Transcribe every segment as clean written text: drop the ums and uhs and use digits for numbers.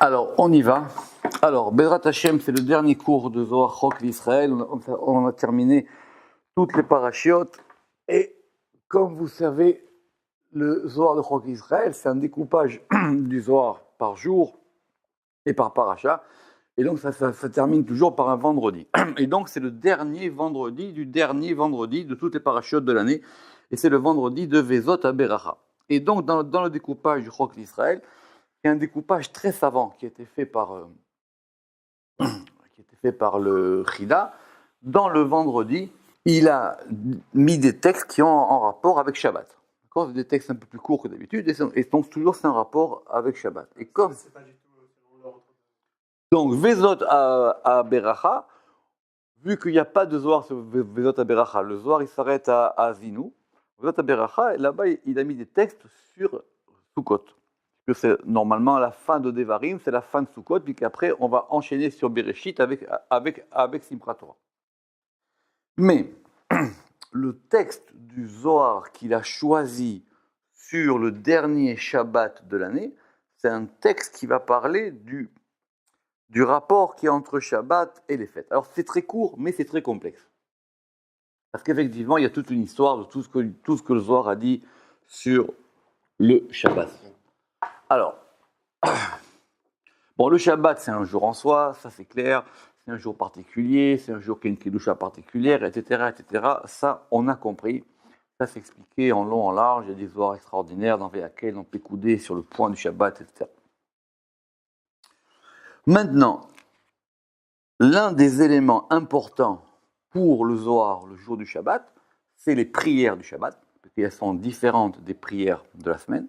Alors, on y va. Alors, Bezrat Hashem, c'est le dernier cours de Zohar Chok d'Israël. On a terminé toutes les parachiotes. Et comme vous savez, le Zohar de Chok d'Israël, c'est un découpage du Zohar par jour et par paracha. Et donc, ça termine toujours par un vendredi. Et donc, c'est le dernier vendredi de toutes les parachiotes de l'année. Et c'est le vendredi de Vezot à Beracha. Et donc, dans le découpage du Chok d'Israël, il y a un découpage très savant qui a été fait par le Chida. Dans le vendredi, il a mis des textes qui ont en rapport avec Shabbat. C'est des textes un peu plus courts que d'habitude, et donc toujours c'est un rapport avec Shabbat. Et comme c'est pas du tout selon l'ordre. Donc Vezot à Beracha, vu qu'il n'y a pas de Zohar sur Vezot à Beracha, le Zohar il s'arrête à Zinou. Vezot à Beracha, là-bas il a mis des textes sur Sukkot. Que c'est normalement la fin de Devarim, c'est la fin de Sukkot, puis qu'après on va enchaîner sur Bereshit avec Simchat Torah. Mais le texte du Zohar qu'il a choisi sur le dernier Shabbat de l'année, c'est un texte qui va parler du rapport qui est entre Shabbat et les fêtes. Alors c'est très court, mais c'est très complexe. Parce qu'effectivement, il y a toute une histoire de tout ce que le Zohar a dit sur le Shabbat. Alors, bon, le Shabbat, c'est un jour en soi, ça c'est clair, c'est un jour particulier, c'est un jour qui a une kedusha particulière, etc., etc. Ça, on a compris. Ça s'est expliqué en long, en large. Il y a des zohars extraordinaires dans lesquels on peut couder sur le point du Shabbat, etc. Maintenant, l'un des éléments importants pour le Zohar, le jour du Shabbat, c'est les prières du Shabbat, parce qu'elles sont différentes des prières de la semaine,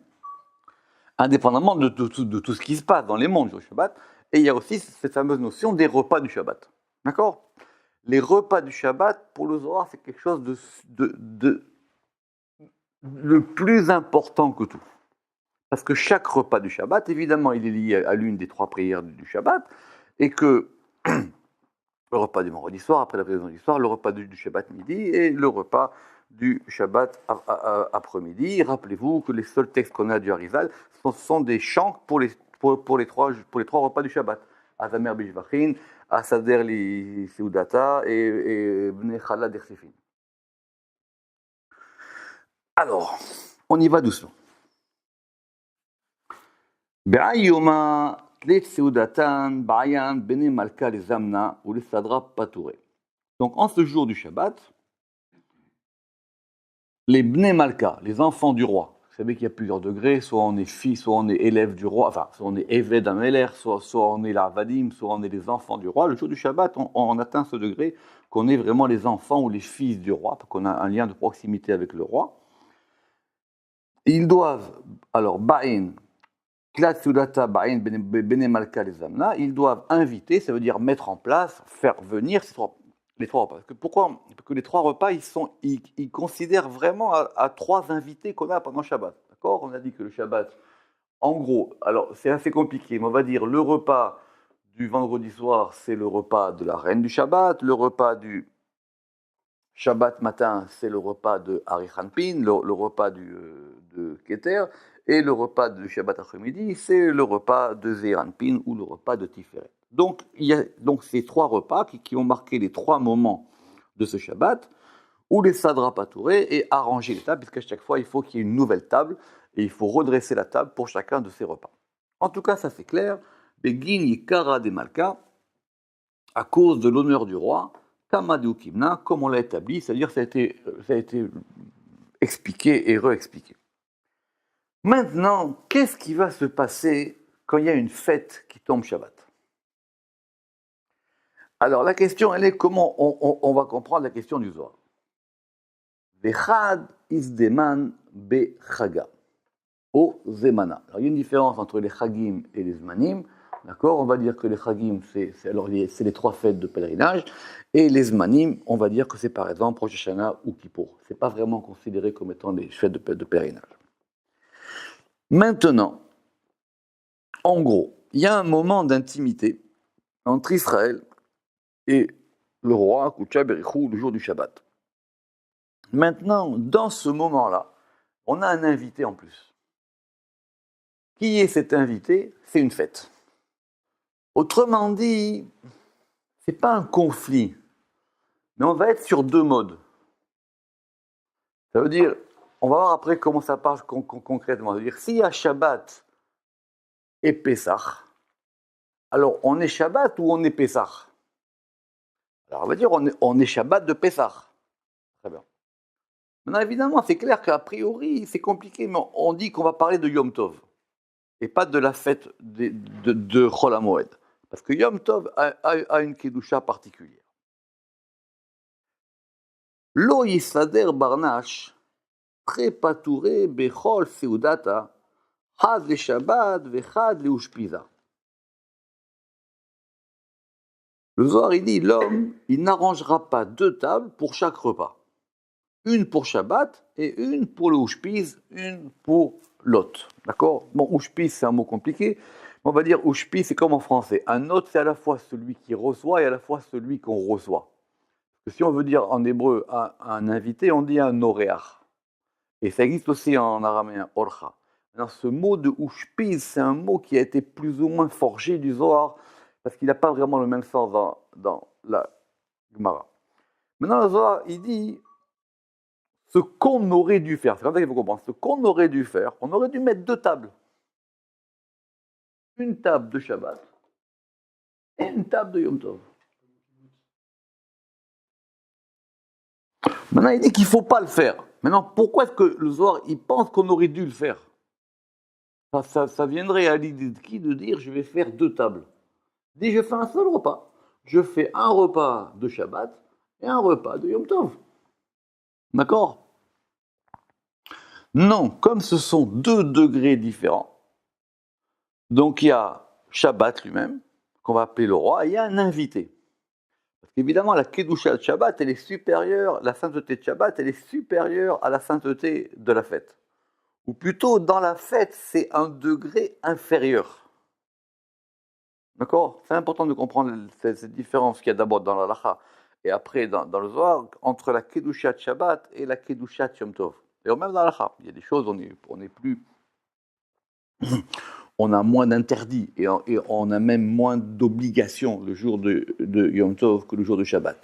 indépendamment de tout ce qui se passe dans les mondes du Shabbat. Et il y a aussi cette fameuse notion des repas du Shabbat. D'accord ? Les repas du Shabbat, pour le Zohar, c'est quelque chose de le plus important que tout. Parce que chaque repas du Shabbat, évidemment, il est lié à l'une des trois prières du Shabbat, et que le repas du vendredi soir, après la prière du vendredi soir, le repas du Shabbat midi, et le repas du Shabbat après-midi. Rappelez-vous que les seuls textes qu'on a du Harizal sont des chants pour les trois repas du Shabbat. Azamer Bishvachin, Asader li Seudata et Bnei Chala d'Ersefin. Alors, on y va doucement. Be'ayoma tlet Seudatan, Ba'ayan, Bnei Malka les Zamna ou les Sadra Patouré. Donc, en ce jour du Shabbat, les Bnei Malka, les enfants du roi, vous savez qu'il y a plusieurs degrés, soit on est fils, soit on est élève du roi, enfin, soit on est Eved Ameler, soit on est l'Avadim, soit on est les enfants du roi. Le jour du Shabbat, on atteint ce degré qu'on est vraiment les enfants ou les fils du roi, parce qu'on a un lien de proximité avec le roi. Ils doivent, alors, Ba'in, Klat Sudata Ba'in Bene Malka les Amna, ils doivent inviter, ça veut dire mettre en place, faire venir les trois repas. Pourquoi ? Parce que les trois repas, ils considèrent vraiment à trois invités qu'on a pendant Shabbat. D'accord ? On a dit que le Shabbat, en gros, alors c'est assez compliqué, mais on va dire le repas du vendredi soir, c'est le repas de la reine du Shabbat, le repas du Shabbat matin, c'est le repas de Harichanpin, le repas de Keter, et le repas de Shabbat après-midi, c'est le repas de Zeranpin ou le repas de Tiferet. Donc, il y a donc ces trois repas qui ont marqué les trois moments de ce Shabbat, où les sadras patourés et arranger les tables, puisqu'à chaque fois, il faut qu'il y ait une nouvelle table, et il faut redresser la table pour chacun de ces repas. En tout cas, ça c'est clair, Begin Yikara de Malka, à cause de l'honneur du roi, Kamadu Kimna, comme on l'a établi, c'est-à-dire ça a été expliqué et réexpliqué. Maintenant, qu'est-ce qui va se passer quand il y a une fête qui tombe Shabbat ? Alors la question, elle est comment on va comprendre la question du Zohar. Vechad isdeman bechaga, o zemana. Alors il y a une différence entre les chagim et les zmanim. D'accord, on va dire que les chagim, c'est les trois fêtes de pèlerinage, et les zmanim, on va dire que c'est par exemple Rosh Hashanah ou Kippour. Ce n'est pas vraiment considéré comme étant des fêtes de pèlerinage. Maintenant, en gros, il y a un moment d'intimité entre Israël et le roi, Koucha Berichou, le jour du Shabbat. Maintenant, dans ce moment-là, on a un invité en plus. Qui est cet invité ? C'est une fête. Autrement dit, ce n'est pas un conflit, mais on va être sur deux modes. Ça veut dire, on va voir après comment ça passe concrètement. Ça veut dire, s'il y a Shabbat et Pessah, alors on est Shabbat ou on est Pessah? Alors on va dire, on est Shabbat de Pessah. Très bien. Maintenant, évidemment, c'est clair qu'a priori, c'est compliqué, mais on dit qu'on va parler de Yom Tov et pas de la fête de Chol HaMoed. Parce que Yom Tov a une Kedusha particulière. Lo Yisader Barnash, Prepatouré Bechol Seudata, Chad le Shabbat, Vechad le Ushpiza. Le Zohar, il dit, l'homme, il n'arrangera pas deux tables pour chaque repas. Une pour Shabbat et une pour le Ushpiz, une pour l'hôte. D'accord? Bon, Ushpiz, c'est un mot compliqué. On va dire Ushpiz, c'est comme en français. Un hôte, c'est à la fois celui qui reçoit et à la fois celui qu'on reçoit. Parce que si on veut dire en hébreu un invité, on dit un oréach. Et ça existe aussi en araméen, orcha. Alors, ce mot de Ushpiz, c'est un mot qui a été plus ou moins forgé du Zohar, parce qu'il n'a pas vraiment le même sens dans la Gemara. Maintenant, le Zohar, il dit ce qu'on aurait dû faire. C'est comme ça qu'il faut comprendre. Ce qu'on aurait dû faire, on aurait dû mettre deux tables. Une table de Shabbat et une table de Yom Tov. Maintenant, il dit qu'il ne faut pas le faire. Maintenant, pourquoi est-ce que le Zohar, il pense qu'on aurait dû le faire? Ça viendrait à l'idée de qui de dire je vais faire deux tables. Il dit je fais un seul repas. Je fais un repas de Shabbat et un repas de Yom Tov. D'accord? Non, comme ce sont deux degrés différents, donc il y a Shabbat lui-même, qu'on va appeler le roi, et il y a un invité. Parce qu'évidemment, la Kedusha de Shabbat, elle est supérieure, la sainteté de Shabbat, elle est supérieure à la sainteté de la fête. Ou plutôt, dans la fête, c'est un degré inférieur. D'accord? C'est important de comprendre cette différence qu'il y a d'abord dans la Lacha et après dans le Zohar entre la Kedusha de Shabbat et la Kedusha de Yom Tov. Et même dans la Lacha, il y a des choses, on est plus... on a moins d'interdits et on a même moins d'obligations le jour de Yom Tov que le jour de Shabbat.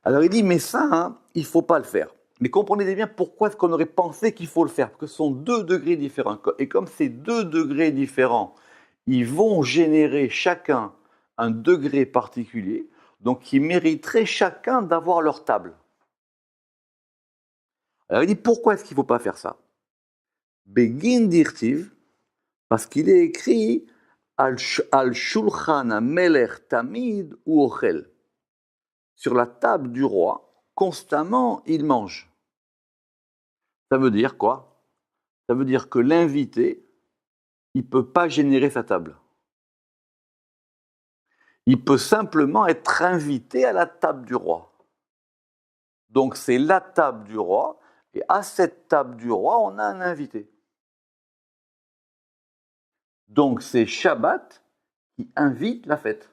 Alors il dit, mais ça, hein, il ne faut pas le faire. Mais comprenez bien pourquoi est-ce qu'on aurait pensé qu'il faut le faire. Parce que ce sont deux degrés différents. Et comme ces deux degrés différents, ils vont générer chacun un degré particulier, donc ils mériteraient chacun d'avoir leur table. Alors il dit, pourquoi est-ce qu'il ne faut pas faire ça? Begin dirtiv, parce qu'il est écrit al shulchan melech tamid ou ochel. Sur la table du roi, constamment, il mange. Ça veut dire quoi? Ça veut dire que l'invité, il ne peut pas générer sa table. Il peut simplement être invité à la table du roi. Donc c'est la table du roi, et à cette table du roi, on a un invité. Donc c'est Shabbat qui invite la fête.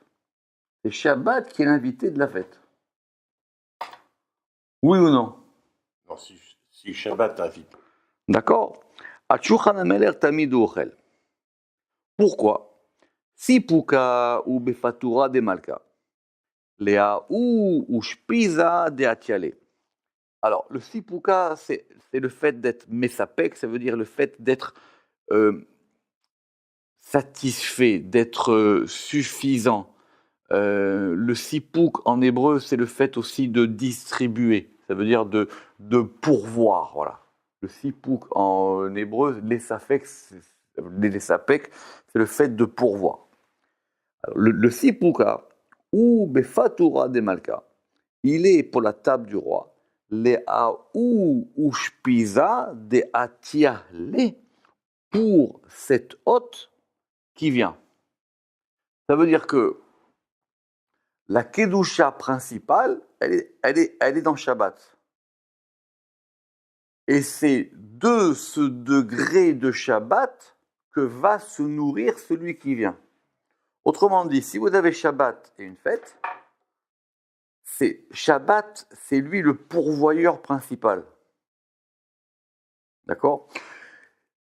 C'est Shabbat qui est l'invité de la fête. Oui ou non? Non, si Shabbat invite. D'accord? Pourquoi? Sipuka ou befatura de malka. Lea ou shpiza de atiale. Alors, le sipuka, c'est le fait d'être mesapek, ça veut dire le fait d'être satisfait, d'être suffisant. Le sipuk en hébreu, c'est le fait aussi de distribuer, ça veut dire de pourvoir, voilà. Le sipuk en hébreu, les sapek, c'est le fait de pourvoir. Alors, le sipuka, ou befatura de malka, il est pour la table du roi, les ou ushpiza de atiale, pour cet hôte qui vient. Ça veut dire que la Kedusha principale, elle est dans Shabbat. Et c'est de ce degré de Shabbat que va se nourrir celui qui vient. Autrement dit, si vous avez Shabbat et une fête, Shabbat, c'est lui le pourvoyeur principal. D'accord?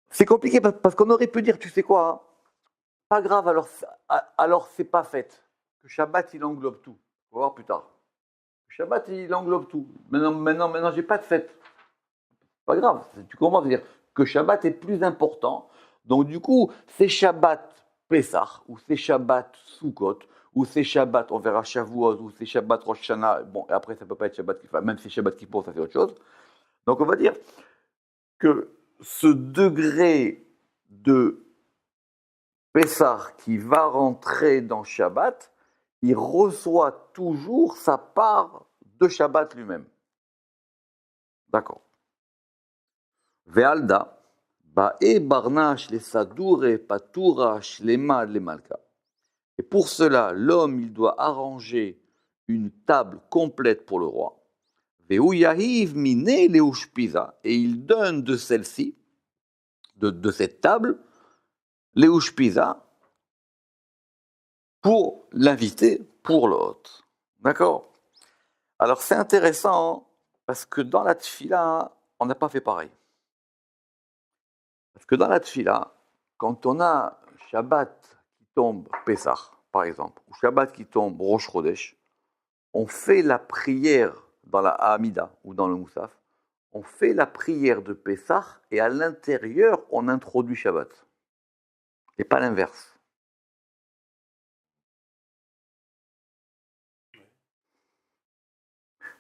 C'est compliqué parce qu'on aurait pu dire, tu sais quoi, hein, Pas grave, alors c'est pas fête. Que Shabbat, il englobe tout. On va voir plus tard. Shabbat, il englobe tout. Maintenant, j'ai pas de fête. Pas grave, tu comprends, c'est-à-dire que Shabbat est plus important. Donc du coup, c'est Shabbat Pessah, ou c'est Shabbat Sukkot, ou c'est Shabbat, on verra Shavuot, ou c'est Shabbat Rosh Hashanah. Bon, et après, ça peut pas être Shabbat Kippour, même si c'est Shabbat Kippour, ça fait autre chose. Donc on va dire que ce degré de Pessah qui va rentrer dans Shabbat, il reçoit toujours sa part de Shabbat lui-même. D'accord. Ve'alda, ba'e barnash le sadoure paturash lema le malka. Et pour cela, l'homme, il doit arranger une table complète pour le roi. Ve'u yahiv mine leushpiza. Et il donne de celle-ci, de cette table, leushpiza, pour l'invité, pour l'hôte. D'accord? Alors c'est intéressant, parce que dans la tfila, on n'a pas fait pareil. Parce que dans la tfila, quand on a Shabbat qui tombe Pessah, par exemple, ou Shabbat qui tombe Rosh Chodesh, on fait la prière dans la Hamida ou dans le Moussaf, on fait la prière de Pessah et à l'intérieur, on introduit Shabbat. Et pas l'inverse.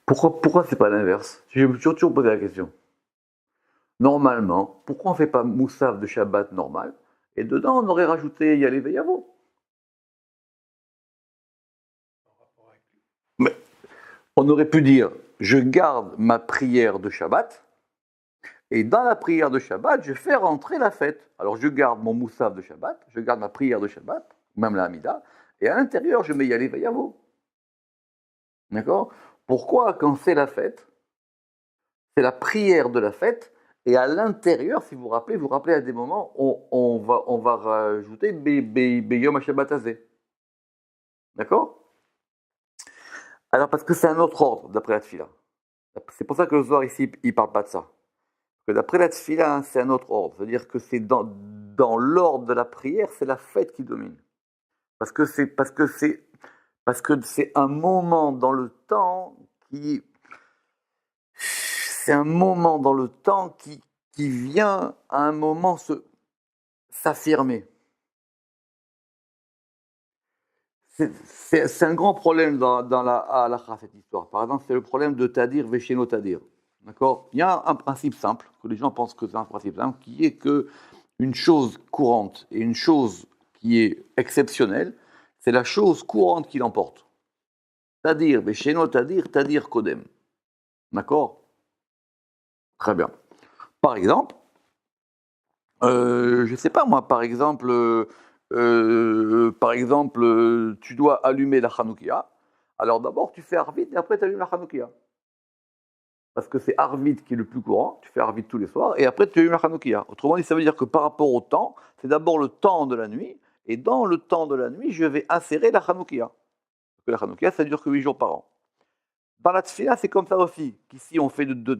Pourquoi c'est pas l'inverse? Je me suis toujours posé la question. Normalement, pourquoi on ne fait pas Moussaf de Shabbat normal et dedans on aurait rajouté Yalé Veyavo? Mais on aurait pu dire je garde ma prière de Shabbat et dans la prière de Shabbat je fais rentrer la fête. Alors je garde mon Moussaf de Shabbat, je garde ma prière de Shabbat, même la Hamida, et à l'intérieur je mets Yalé Veyavo. D'accord? Pourquoi quand c'est la fête, c'est la prière de la fête? Et à l'intérieur, si vous vous rappelez à des moments, on va rajouter Beyom HaShabbat Hazeh. D'accord? Alors, parce que c'est un autre ordre, d'après la Tfila. C'est pour ça que le Zohar ici, il ne parle pas de ça. Parce que d'après la Tfila, c'est un autre ordre. C'est-à-dire que c'est dans l'ordre de la prière, c'est la fête qui domine. Parce que c'est un moment dans le temps qui... C'est un moment dans le temps qui vient à un moment s'affirmer. C'est un grand problème dans la halakha, cette histoire. Par exemple, c'est le problème de Tadir Vesheno Tadir. D'accord? Il y a un principe simple, que les gens pensent que c'est un principe simple, qui est que une chose courante et une chose qui est exceptionnelle, c'est la chose courante qui l'emporte. Tadir Vesheno Tadir, Tadir Kodem. D'accord? Très bien. Par exemple, je ne sais pas moi, par exemple, tu dois allumer la Hanoukia. Alors d'abord, tu fais Arvit et après tu allumes la Hanoukia. Parce que c'est Arvit qui est le plus courant, tu fais Arvit tous les soirs et après tu allumes la Hanoukia. Autrement dit, ça veut dire que par rapport au temps, c'est d'abord le temps de la nuit et dans le temps de la nuit, je vais insérer la Hanoukia. Parce que la Hanoukia, ça dure que 8 jours par an. Dans la tfila, c'est comme ça aussi. Qu'ici, on fait dans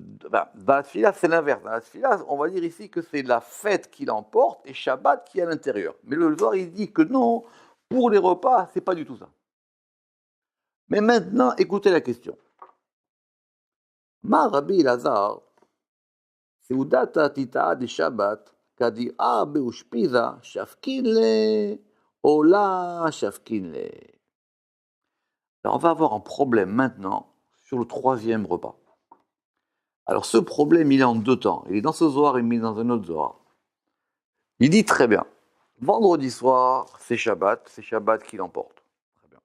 la tfila, c'est l'inverse. Dans la tfila, on va dire ici que c'est la fête qui l'emporte et Shabbat qui est à l'intérieur. Mais le Zohar, il dit que non, pour les repas, c'est pas du tout ça. Mais maintenant, écoutez la question. Ma Rabbi Lazar, Seudata tita de Shabbat, kadi beushpiza, shafkinle, ola shafkinle. Alors, on va avoir un problème maintenant sur le troisième repas. Alors ce problème, il est en deux temps. Il est dans ce Zohar, il est dans un autre Zohar. Il dit très bien, vendredi soir, c'est Shabbat qui l'emporte. Très bien.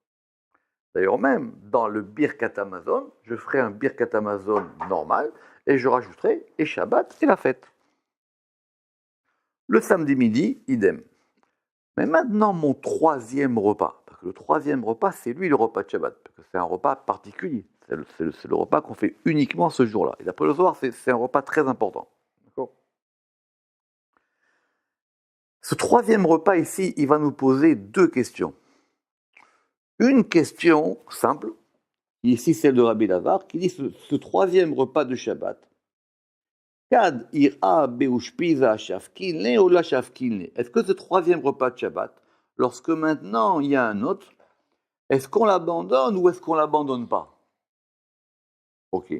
D'ailleurs même, dans le Birkat Hamazon, je ferai un Birkat Hamazon normal, et je rajouterai et Shabbat et la fête. Le samedi midi, idem. Mais maintenant, mon troisième repas, parce que le troisième repas, c'est lui le repas de Shabbat, parce que c'est un repas particulier. C'est le repas qu'on fait uniquement ce jour-là. Et d'après le Zohar, c'est un repas très important. D'accord? Ce troisième repas ici, il va nous poser deux questions. Une question simple, ici celle de Rabbi Lazar, qui dit ce troisième repas de Shabbat. Kad ira beushpiza shafkinle ou la shafkinle. Est-ce que ce troisième repas de Shabbat, lorsque maintenant il y a un autre, est-ce qu'on l'abandonne ou est-ce qu'on l'abandonne pas? Ok.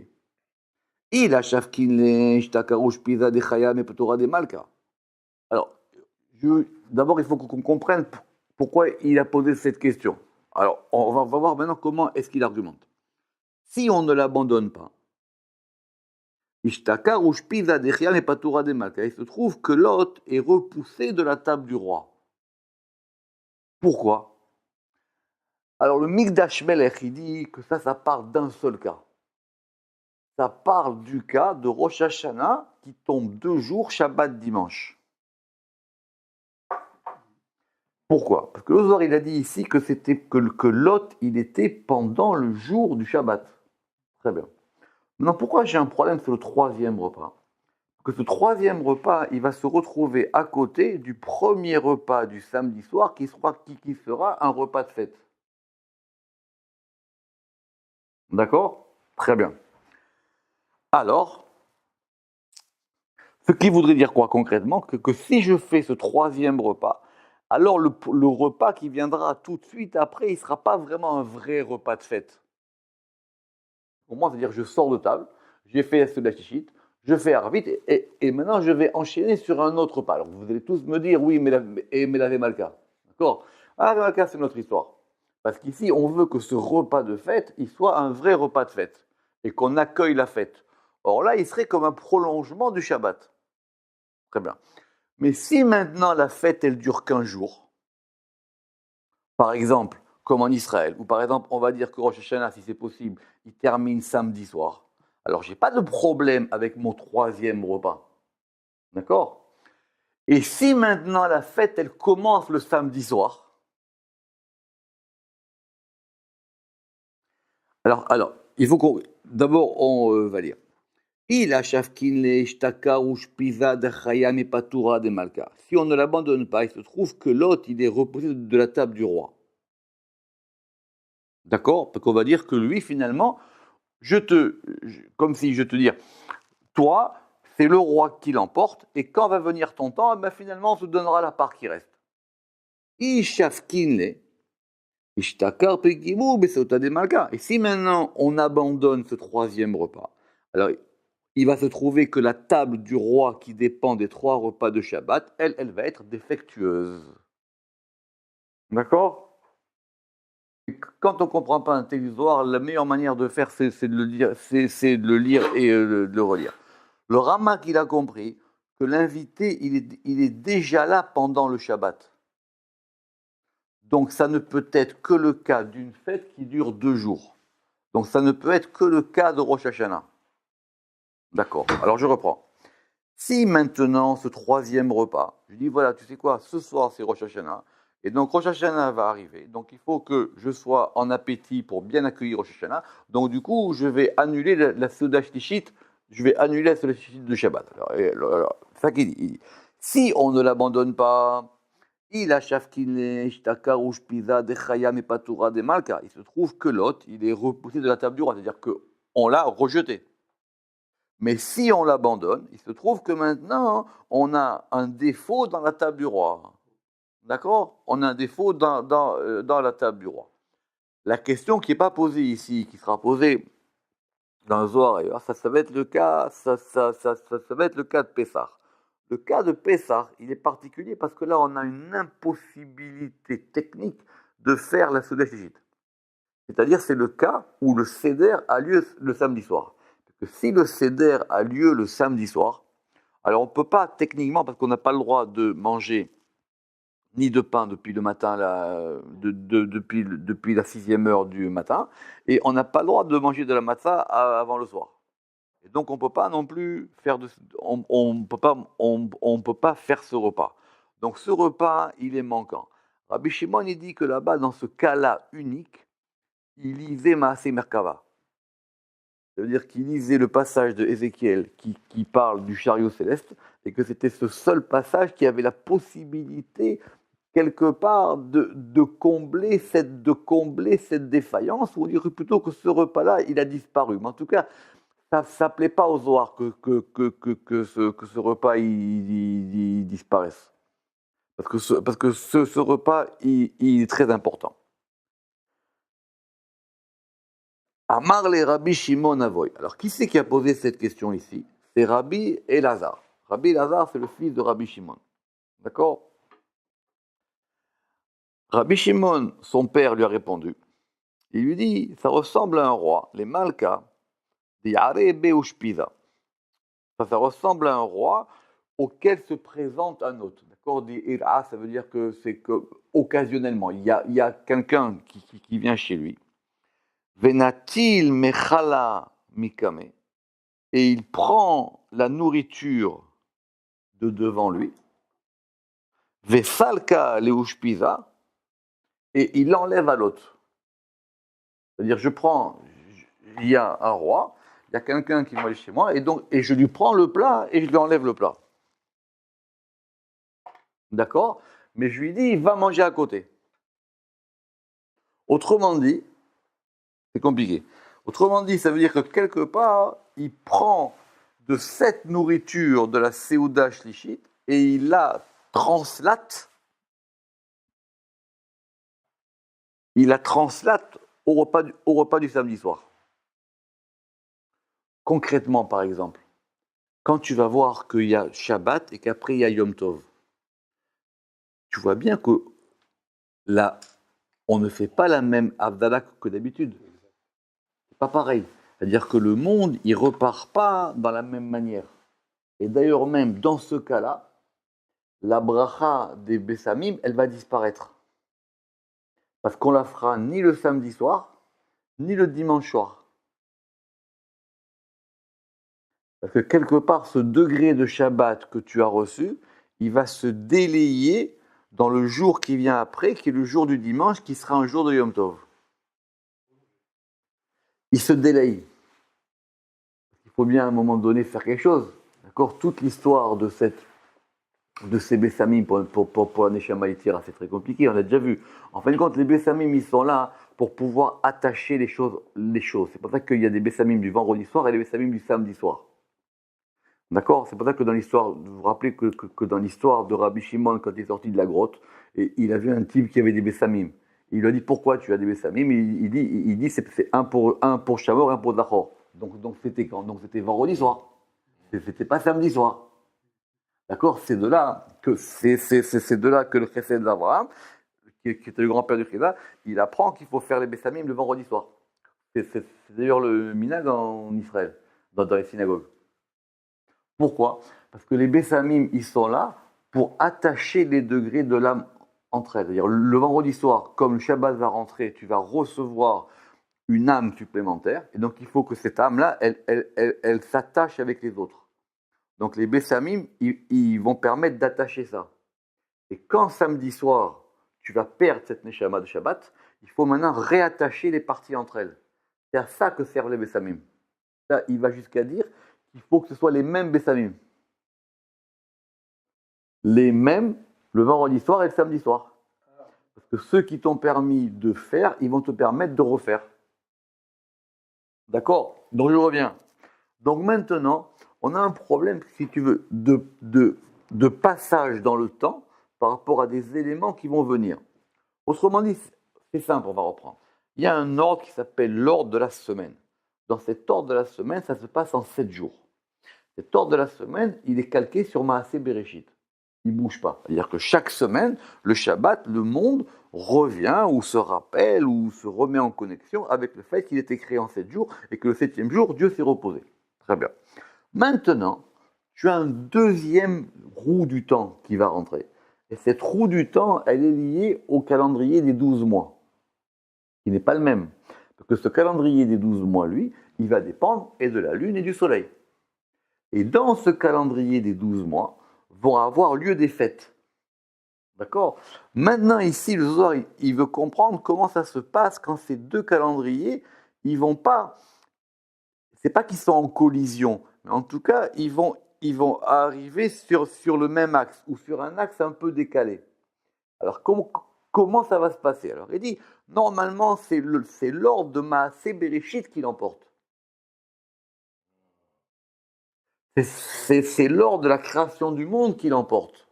Il a Shafkin Shtakarush Pisa de Chayam et Petora de Malka. Alors, d'abord, il faut qu'on comprenne pourquoi il a posé cette question. Alors, on va voir maintenant comment est-ce qu'il argumente. Si on ne l'abandonne pas, Ishtakar Pisa de Chayam et Petora de Malka, il se trouve que l'hôte est repoussé de la table du roi. Pourquoi? Alors, le Mikdash Melech, il dit que ça part d'un seul cas. Ça parle du cas de Rosh Hashanah qui tombe 2 jours, Shabbat, dimanche. Pourquoi? Parce que le Zohar, il a dit ici que c'était que Lot, il était pendant le jour du Shabbat. Très bien. Maintenant, pourquoi j'ai un problème sur le 3e repas? Parce que ce 3e repas, il va se retrouver à côté du premier repas du samedi soir qui sera un repas de fête. D'accord? Très bien. Alors, ce qui voudrait dire quoi concrètement? Que si je fais ce 3e repas, alors le repas qui viendra tout de suite après, il ne sera pas vraiment un vrai repas de fête. Pour moi, c'est-à-dire que je sors de table, j'ai fait la Seudah Shishit, je fais Arvit, et maintenant je vais enchaîner sur un autre repas. Alors vous allez tous me dire, oui, mais la Malka. D'accord? La Malka, c'est notre histoire. Parce qu'ici, on veut que ce repas de fête, il soit un vrai repas de fête, et qu'on accueille la fête. Or là, il serait comme un prolongement du Shabbat. Très bien. Mais si maintenant la fête, elle dure qu'1 jour, par exemple, comme en Israël, ou par exemple, on va dire que Rosh Hashanah, si c'est possible, il termine samedi soir. Alors, je n'ai pas de problème avec mon 3e repas. D'accord? Et si maintenant la fête, elle commence le samedi soir, alors il faut qu'on. D'abord, on va lire. Si on ne l'abandonne pas, il se trouve que l'hôte, il est reposé de la table du roi. D'accord? Parce qu'on va dire que lui, finalement, comme si je te dis, toi, c'est le roi qui l'emporte, et quand va venir ton temps, ben finalement, on te donnera la part qui reste. Et si maintenant on abandonne ce 3e repas, alors il va se trouver que la table du roi qui dépend des 3 repas de Shabbat, elle va être défectueuse. D'accord? Quand on ne comprend pas un territoire, la meilleure manière de faire, c'est de le lire, c'est de le lire et de le relire. Le Ramak, il a compris que l'invité, il est déjà là pendant le Shabbat. Donc ça ne peut être que le cas d'une fête qui dure 2 jours. Donc ça ne peut être que le cas de Rosh Hashanah. D'accord, alors je reprends. Si maintenant, ce 3e repas, je dis voilà, tu sais quoi, ce soir c'est Rosh Hashanah, et donc Rosh Hashanah va arriver, donc il faut que je sois en appétit pour bien accueillir Rosh Hashanah, donc du coup je vais annuler la Seudah Shlichit, je vais annuler la Seudah Shlichit de Shabbat. Alors, c'est ça qu'il dit. Si on ne l'abandonne pas, il a Shafkine, Shtaka, Rouge Pisa, Dechayam et Patoura de Malka, il se trouve que l'hôte, il est repoussé de la table du roi, c'est-à-dire qu'on l'a rejeté. Mais si on l'abandonne, il se trouve que maintenant, on a un défaut dans la table du roi. D'accord? On a un défaut dans la table du roi. La question qui n'est pas posée ici, qui sera posée dans le Zohar ailleurs, ça va être le cas, ça va être le cas de Pessah. Le cas de Pessah, il est particulier parce que là, on a une impossibilité technique de faire la Seudah Shlichit. C'est-à-dire, c'est le cas où le Seder a lieu le samedi soir. Parce que si le Seder a lieu le samedi soir, alors on ne peut pas techniquement, parce qu'on n'a pas le droit de manger ni de pain depuis le matin, depuis la 6e heure du matin, et on n'a pas le droit de manger de la matzah avant le soir. Et donc on ne peut pas non plus faire on peut pas faire ce repas. Donc ce repas, il est manquant. Rabbi Shimon, il dit que là-bas, dans ce cas-là unique, il lisait Maaseh Merkava. Ça veut dire qu'il lisait le passage de Ézéchiel qui parle du chariot céleste, et que c'était ce seul passage qui avait la possibilité, quelque part, de combler cette défaillance, ou dire plutôt que ce repas-là, il a disparu. Mais en tout cas, ça ne plaît pas au Zohar que ce repas il disparaisse. Parce que ce repas, il est très important. Amar les Rabbi Shimon Avoy. Alors, qui c'est qui a posé cette question ici? C'est Rabbi Elazar. Rabbi Elazar, c'est le fils de Rabbi Shimon. D'accord? Rabbi Shimon, son père, lui a répondu. Il lui dit, ça ressemble à un roi, les Malka, des Yarebe Ushpiza. Ça ressemble à un roi auquel se présente un autre. D'accord? Des Ira, ça veut dire que c'est que occasionnellement, il y a quelqu'un qui vient chez lui. Venatil mechala mikame. Et il prend la nourriture de devant lui. Vesalka leushpiza. Et il l'enlève à l'autre. C'est-à-dire, il y a un roi, il y a quelqu'un qui va aller chez moi, et je lui prends le plat et je lui enlève le plat. D'accord? Mais je lui dis, il va manger à côté. Autrement dit, c'est compliqué. Autrement dit, ça veut dire que quelque part, il prend de cette nourriture de la Séouda Shlichit et il la translate. Il la translate au repas du samedi soir. Concrètement, par exemple, quand tu vas voir qu'il y a Shabbat et qu'après il y a Yom Tov, tu vois bien que là, on ne fait pas la même Havdalah que d'habitude. C'est pas pareil. C'est-à-dire que le monde, il repart pas dans la même manière. Et d'ailleurs même, dans ce cas-là, la bracha des Bessamim, elle va disparaître. Parce qu'on la fera ni le samedi soir, ni le dimanche soir. Parce que quelque part, ce degré de Shabbat que tu as reçu, il va se délayer dans le jour qui vient après, qui est le jour du dimanche, qui sera un jour de Yom Tov. Il se délaye. Il faut bien à un moment donné faire quelque chose. D'accord? Toute l'histoire de ces Bessamim pour un Neshama Yetira, c'est très compliqué, on a déjà vu. En fin de compte, les Bessamim, ils sont là pour pouvoir attacher les choses. C'est pour ça qu'il y a des Bessamim du vendredi soir et des Bessamim du samedi soir. D'accord? C'est pour ça que dans l'histoire, vous vous rappelez que dans l'histoire de Rabbi Shimon, quand il est sorti de la grotte, et il a vu un type qui avait des Bessamim. Il lui a dit, pourquoi tu as des Bessamim? Il dit c'est un pour Shamor et un pour Zachor. Donc c'était quand? Donc c'était vendredi soir. C'était pas samedi soir. D'accord? C'est de là que le chesed d'Abraham, qui était le grand-père du Chesed, il apprend qu'il faut faire les Bessamim le vendredi soir. C'est d'ailleurs le minhag en Israël, dans les synagogues. Pourquoi? Parce que les Bessamim, ils sont là pour attacher les degrés de l'âme entre elles. C'est-à-dire, le vendredi soir, comme le Shabbat va rentrer, tu vas recevoir une âme supplémentaire, et donc il faut que cette âme-là, elle s'attache avec les autres. Donc les Bessamim, ils vont permettre d'attacher ça. Et quand samedi soir, tu vas perdre cette Neshama de Shabbat, il faut maintenant réattacher les parties entre elles. C'est à ça que servent les Bessamim. Là, il va jusqu'à dire qu'il faut que ce soit les mêmes Bessamim. Les mêmes le vendredi soir et le samedi soir. Parce que ceux qui t'ont permis de faire, ils vont te permettre de refaire. D'accord? Donc je reviens. Donc maintenant, on a un problème, si tu veux, de passage dans le temps par rapport à des éléments qui vont venir. Autrement dit, c'est simple, on va reprendre. Il y a un ordre qui s'appelle l'ordre de la semaine. Dans cet ordre de la semaine, ça se passe en 7 jours. Cet ordre de la semaine, il est calqué sur Maaseh Bereshit. Il ne bouge pas. C'est-à-dire que chaque semaine, le Shabbat, le monde revient ou se rappelle ou se remet en connexion avec le fait qu'il était créé en 7 jours et que le 7e jour, Dieu s'est reposé. Très bien. Maintenant, tu as un deuxième roue du temps qui va rentrer. Et cette roue du temps, elle est liée au calendrier des 12 mois, qui n'est pas le même. Parce que ce calendrier des 12 mois, lui, il va dépendre et de la lune et du soleil. Et dans ce calendrier des 12 mois, vont avoir lieu des fêtes. D'accord? Maintenant, ici, le Zohar, il veut comprendre comment ça se passe quand ces deux calendriers, ils vont pas... C'est pas qu'ils sont en collision, mais en tout cas, ils vont arriver sur le même axe, ou sur un axe un peu décalé. Alors, comment ça va se passer? Alors, il dit, normalement, c'est l'ordre de Maaseh Bereshit qui l'emporte. C'est l'ordre de la création du monde qui l'emporte.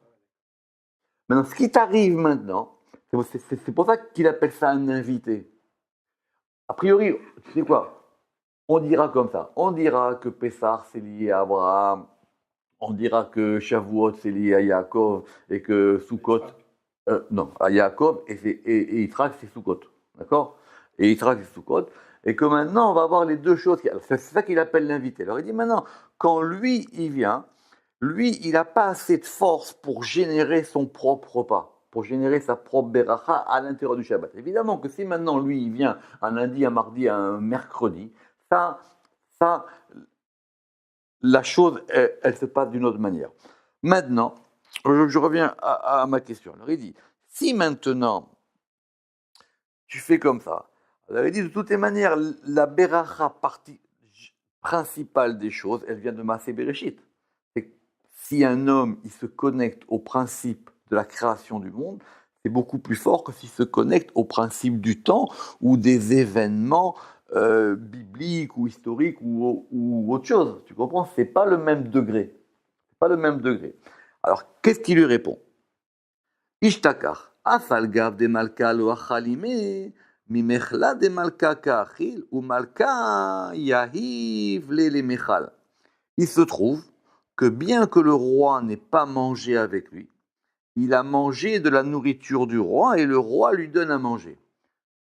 Maintenant, ce qui t'arrive maintenant, c'est pour ça qu'il appelle ça un invité. A priori, tu sais quoi? On dira comme ça. On dira que Pessah, c'est lié à Abraham. On dira que Shavuot, c'est lié à Yaakov. Et que Sukkot, non, à Yaakov et Yitzhak, c'est Sukkot. D'accord? Et Yitzhak, c'est Sukkot. Et que maintenant, on va avoir les deux choses. C'est ça qu'il appelle l'invité. Alors il dit maintenant, quand lui, il vient, lui, il n'a pas assez de force pour générer son propre repas, pour générer sa propre beracha à l'intérieur du Shabbat. Évidemment que si maintenant, lui, il vient un lundi, un mardi, un mercredi, ça, ça la chose, elle se passe d'une autre manière. Maintenant, je reviens à ma question. Alors, il dit, si maintenant, tu fais comme ça, alors, il dit, de toutes les manières, la beracha partie principale des choses, elle vient de Maaseh Bereshit. C'est que si un homme, il se connecte au principe de la création du monde, c'est beaucoup plus fort que s'il se connecte au principe du temps ou des événements bibliques ou historiques ou autre chose. Tu comprends? C'est pas le même degré. C'est pas le même degré. Alors, qu'est-ce qu'il lui répond? Ishtakar, afal gav de malka lo achalime, mimechla de malka kachil, ou malka yahiv le mechal. Il se trouve que bien que le roi n'ait pas mangé avec lui, il a mangé de la nourriture du roi et le roi lui donne à manger.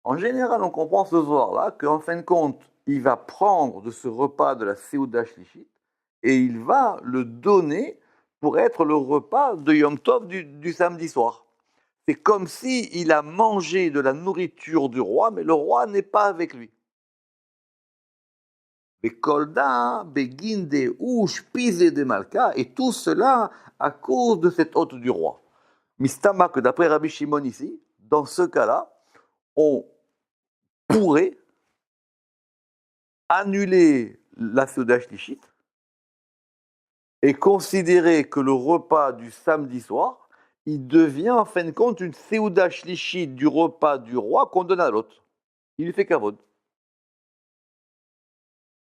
En général, on comprend ce soir-là qu'en fin de compte, il va prendre de ce repas de la Seuda Shlichit et il va le donner pour être le repas de Yom Tov du samedi soir. C'est comme si il a mangé de la nourriture du roi, mais le roi n'est pas avec lui. Bekolda, beginde, ouche, pisé de Malka, et tout cela à cause de cette hôte du roi. Mistama, que d'après Rabbi Shimon ici, dans ce cas-là, on pourrait annuler la Seuda Shlichit et considérer que le repas du samedi soir, il devient en fin de compte une Seuda Shlichit du repas du roi qu'on donne à l'autre. Il lui fait kavod.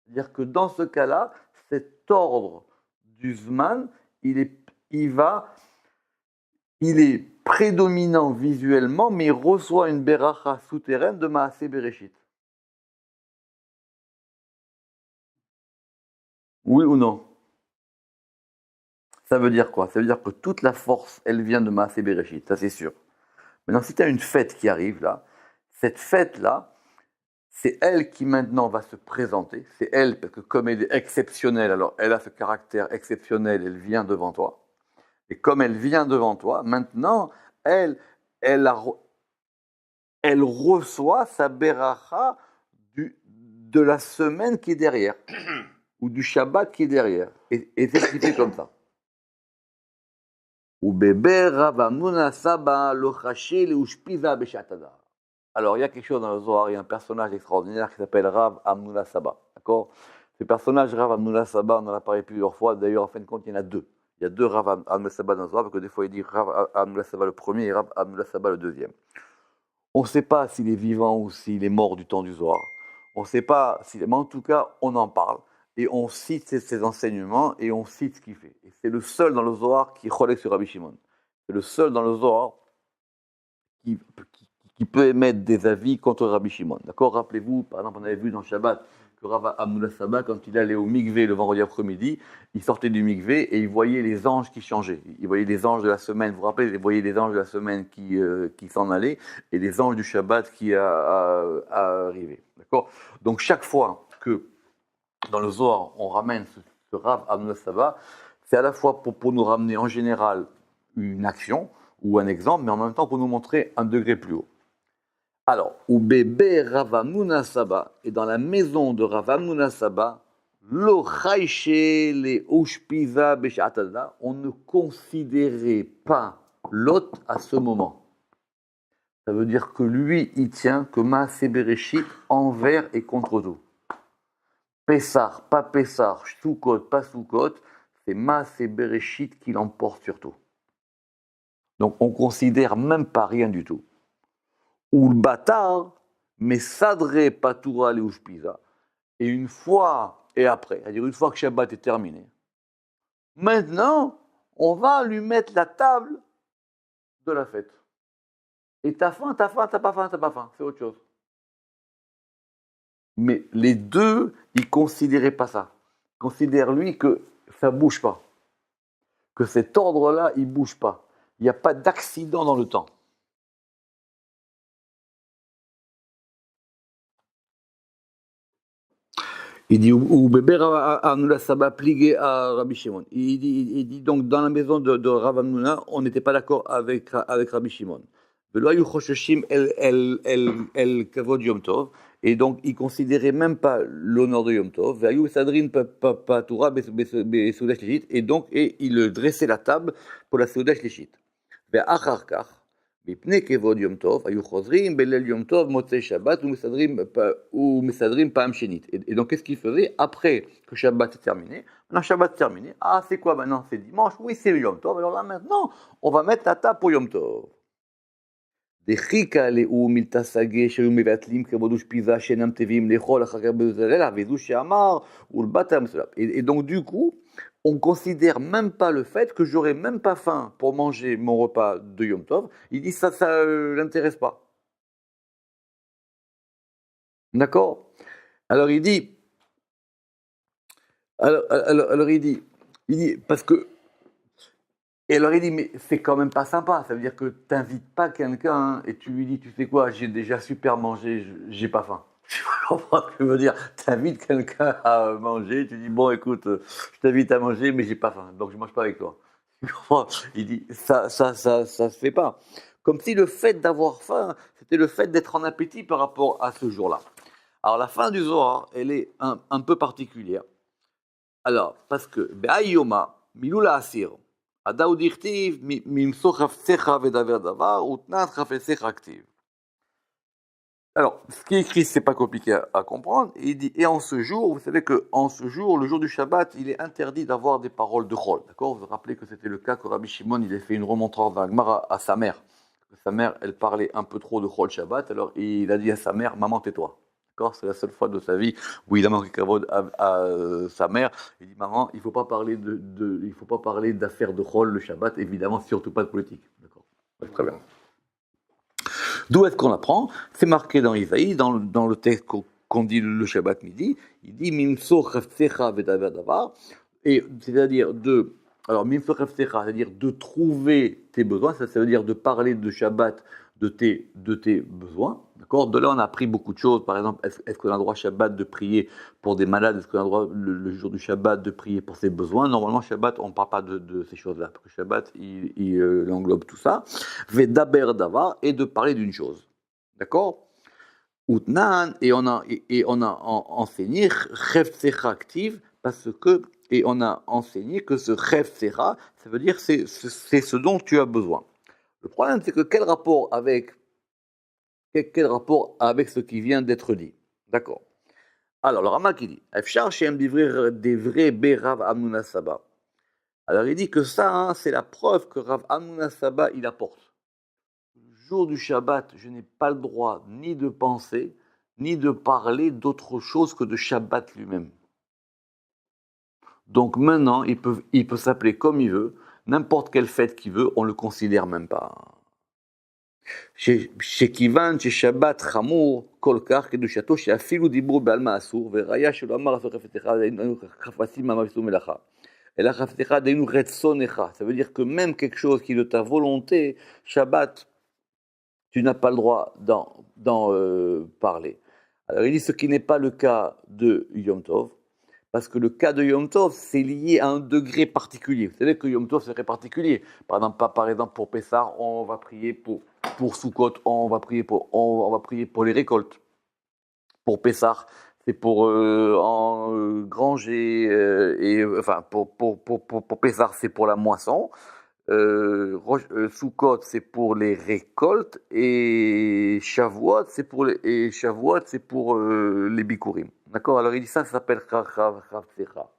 C'est-à-dire que dans ce cas-là, cet ordre du Zman, il est prédominant visuellement, mais il reçoit une beracha souterraine de Maaseh Bereshit. Oui ou non? Ça veut dire quoi? Ça veut dire que toute la force, elle vient de Maaseh Bereshit, ça c'est sûr. Maintenant, si tu as une fête qui arrive là, cette fête-là, c'est elle qui maintenant va se présenter. C'est elle, parce que comme elle est exceptionnelle, alors elle a ce caractère exceptionnel, elle vient devant toi. Et comme elle vient devant toi, maintenant, elle, elle, a- elle reçoit sa beracha de la semaine qui est derrière, ou du Shabbat qui est derrière. Et c'est ce qui fait comme ça. Ou bébé Rav Hamnuna Saba lo chaché le ushpiza beshatada. Alors, il y a quelque chose dans le Zohar, il y a un personnage extraordinaire qui s'appelle Rav Hamnuna Saba. D'accord? Ce personnage, Rav Hamnuna Saba, on en a parlé plusieurs fois. D'ailleurs, en fin de compte, il y en a deux. Il y a deux Rav Hamnuna Saba dans le Zohar, parce que des fois, il dit Rav Hamnuna Saba le premier et Rav Hamnuna Saba le deuxième. On ne sait pas s'il est vivant ou s'il est mort du temps du Zohar. On ne sait pas, mais en tout cas, on en parle. Et on cite ses enseignements et on cite ce qu'il fait. Et c'est le seul dans le Zohar qui relève sur Rabbi Shimon. C'est le seul dans le Zohar qui, qui peut émettre des avis contre Rabbi Shimon. D'accord? Rappelez-vous, par exemple, on avait vu dans Shabbat que Rav Hamnuna Saba, quand il allait au mikvé le vendredi après-midi, il sortait du mikvé et il voyait les anges qui changeaient. Il voyait les anges de la semaine, vous vous rappelez, il voyait les anges de la semaine qui s'en allaient et les anges du Shabbat qui arrivaient. D'accord? Donc chaque fois que dans le Zohar, on ramène ce Rav Hamnuna Saba, c'est à la fois pour nous ramener en général une action ou un exemple, mais en même temps pour nous montrer un degré plus haut. Alors, ou bébé Rav Hamnuna Saba, et dans la maison de Rav Hamnuna Saba, lo chayshe le ushpiza beshatada, on ne considérait pas l'hôte à ce moment. Ça veut dire que lui, il tient que Maaseh Bereshit envers et contre tout. Pessar, pas Pessar, Soukot, pas Soukot, c'est Maaseh Bereshit qui l'emporte sur tout. Donc on considère même pas rien du tout. Ou le bâtard, mais sadré patoura le ushpiza. Et une fois et après, c'est-à-dire une fois que Shabbat est terminé, maintenant, on va lui mettre la table de la fête. Et t'as faim, t'as faim, t'as pas faim, c'est autre chose. Mais les deux, ils ne considéraient pas ça. Ils considèrent, lui, que ça ne bouge pas. Que cet ordre-là, il ne bouge pas. Il n'y a pas d'accident dans le temps. Il dit, ou Beber Amnuna Saba plié à Rabbi Shimon. Il dit donc, dans la maison de Rav Amnuna, on n'était pas d'accord avec Rabbi Shimon. El Kavod Yom Tov. Et donc, il ne considérait même pas l'honneur de Yom Tov. Et donc, il dressait la table pour la Seudah Shlishit. מפני כבוד יום טוב, היו חוזרים בליל יום טוב, מוצאי שבת, ומסדרים פעם שנית. Et donc, qu'est-ce qu'il faisait après que Shabbat est terminé? Maintenant, Shabbat est terminé. Ah, c'est quoi maintenant? C'est dimanche? Oui, c'est Yom Tov. Alors là, maintenant, on va mettre la table pour Yom Tov. דחיקה לאו מלתסגה שהיו מבטלים כבוד ושפיזה שאינם טבעים לאכול אחר כך בזרלה, וזו שאמר, ולבת המסלב. Et donc, du coup, on considère même pas le fait que j'aurais même pas faim pour manger mon repas de Yom Tov. Il dit ça l'intéresse pas. D'accord? Alors il dit, alors il dit, parce que, et alors il dit, mais c'est quand même pas sympa. Ça veut dire que t'invites pas quelqu'un et tu lui dis, tu sais quoi, j'ai déjà super mangé, j'ai pas faim. Tu comprends ce que je veux dire? Tu invites quelqu'un à manger, tu dis bon écoute, je t'invite à manger, mais j'ai pas faim, donc je mange pas avec toi. Tu comprends? Il dit ça se fait pas. Comme si le fait d'avoir faim, c'était le fait d'être en appétit par rapport à ce jour-là. Alors la fin du Zohar, elle est un peu particulière. Alors parce que be'ayoma milula asir, adaud dirtiv mimso chafsecha vedaver davar utnat chafsecha aktiv. Alors, ce qui est écrit, c'est pas compliqué à comprendre. Il dit, et en ce jour, vous savez qu'en ce jour, le jour du Shabbat, il est interdit d'avoir des paroles de Chol. D'accord? Vous vous rappelez que c'était le cas que Rabbi Shimon, il a fait une remontrance dans la Gemara à sa mère. Sa mère, elle parlait un peu trop de Chol Shabbat, alors il a dit à sa mère, maman, tais-toi. D'accord? C'est la seule fois de sa vie où il a manqué kavod à sa mère. Il dit, maman, il ne faut pas parler il faut pas parler d'affaires de Chol le Shabbat, évidemment, surtout pas de politique. D'accord? Ouais, très bien. D'où est-ce qu'on apprend? C'est marqué dans Isaïe, dans le texte qu'on dit le Shabbat midi. Il dit Mimso chafsecha vedaver davar, et c'est-à-dire alors Mimso chafsecha, c'est-à-dire de trouver tes besoins. Ça veut dire de parler de Shabbat de tes besoins. D'accord? De là, on a appris beaucoup de choses. Par exemple, est-ce qu'on a le droit Shabbat de prier pour des malades? Est-ce qu'on a le droit le jour du Shabbat de prier pour ses besoins? Normalement, Shabbat, on ne parle pas de ces choses-là. Parce que Shabbat, il englobe tout ça. Vedaber davar, et de parler d'une chose. D'accord? Utnan, et on a enseigné chefsecha active, parce que, et on a enseigné que ce chefsecha, ça veut dire c'est ce dont tu as besoin. Le problème, c'est que quel rapport avec ce qui vient d'être dit? D'accord. Alors, le Rama qui dit, Efshar shem divrei be Rav Amnuna Saba. Alors, il dit que ça, hein, c'est la preuve que Rav Amnuna Saba, il apporte. Le jour du Shabbat, je n'ai pas le droit ni de penser, ni de parler d'autre chose que de Shabbat lui-même. Donc maintenant, il peut s'appeler comme il veut, n'importe quelle fête qu'il veut, on ne le considère même pas. שכיוון ששבת חמור כל כך קדושתו שאפילו דיבור בעלמא אסור וראיה שלא אמר אסור חפצך דהיינו חפצים מאמר איסור מלאכה אלא חפצך דהיינו רצונך. Ça veut dire que même quelque chose qui est de ta volonté, Shabbat, tu n'as pas le droit d'en parler. Alors il dit ce qui n'est pas le cas de Yom Tov, parce que le cas de Yom Tov, c'est lié à un degré particulier. Vous savez que Yom Tov, c'est très particulier. Par exemple, pour Pessah, on va prier pour Sukkot, on va prier pour les récoltes. Pour Pessah, c'est pour engranger, enfin, pour Pessah, c'est pour la moisson. Sukkot, c'est pour les récoltes, et Shavuot, c'est pour les bikurim. D'accord? Alors il dit ça s'appelle Chavtzecha.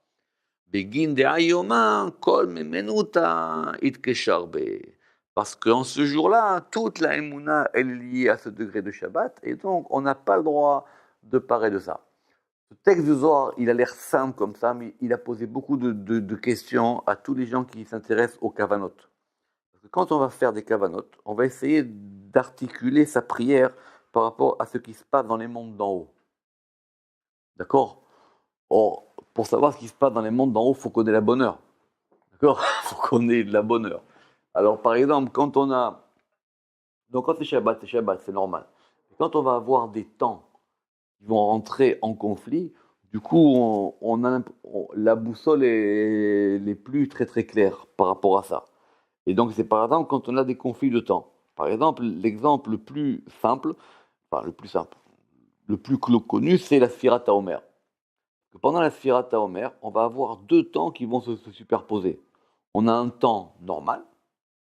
Begin de Ayoma, Kol Memenuta, Itkesharbe. Parce qu'en ce jour-là, toute la Emouna est liée à ce degré de Shabbat, et donc on n'a pas le droit de parler de ça. Ce texte du Zohar, il a l'air simple comme ça, mais il a posé beaucoup de questions à tous les gens qui s'intéressent aux kavanot. quand on va faire des kavanotes, on va essayer d'articuler sa prière par rapport à ce qui se passe dans les mondes d'en haut. D'accord? Or, pour savoir ce qui se passe dans les mondes d'en haut, il faut qu'on ait la bonne heure. D'accord? Il faut qu'on ait de la bonne heure. Alors, par exemple, quand on a... Donc, quand c'est Shabbat, c'est normal. Quand on va avoir des temps qui vont rentrer en conflit, du coup, la boussole n'est plus très très claire par rapport à ça. Et donc, c'est par exemple quand on a des conflits de temps. Par exemple, l'exemple le plus simple, enfin le plus connu, c'est la Sfirat HaOmer. Pendant la Sfirat HaOmer, on va avoir deux temps qui vont se superposer. On a un temps normal,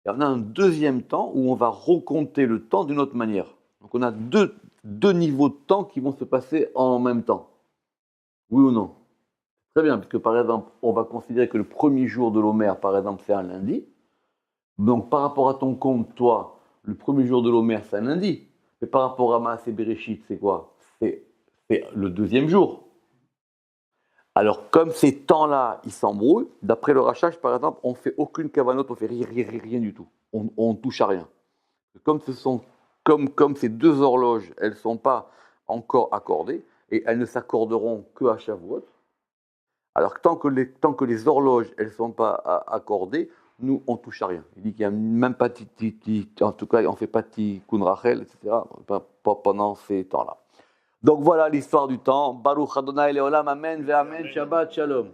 et on a un deuxième temps où on va recompter le temps d'une autre manière. Donc on a deux niveaux de temps qui vont se passer en même temps. Oui ou non? Très bien, puisque par exemple, on va considérer que le premier jour de l'Omer, par exemple, c'est un lundi. Donc par rapport à ton compte, toi, le premier jour de l'Omer, c'est un lundi. Mais par rapport à Maaseh Bereshit, c'est quoi? C'est le deuxième jour. Alors, comme ces temps-là, ils s'embrouillent, d'après le rachage, par exemple, on ne fait aucune cavanote, on ne fait rien du tout. On ne touche à rien. Comme ces deux horloges, elles ne sont pas encore accordées, et elles ne s'accorderont qu'à Shavuot. Alors, tant que les horloges, elles ne sont pas accordées, nous, on ne touche à rien. Il dit qu'il n'y a même pas en tout cas, on ne fait pas tikkun Rachel, etc., pendant ces temps-là. Donc voilà l'histoire du temps. Baruch Adonai Leolam, Amen, Ve Amen, Shabbat Shalom.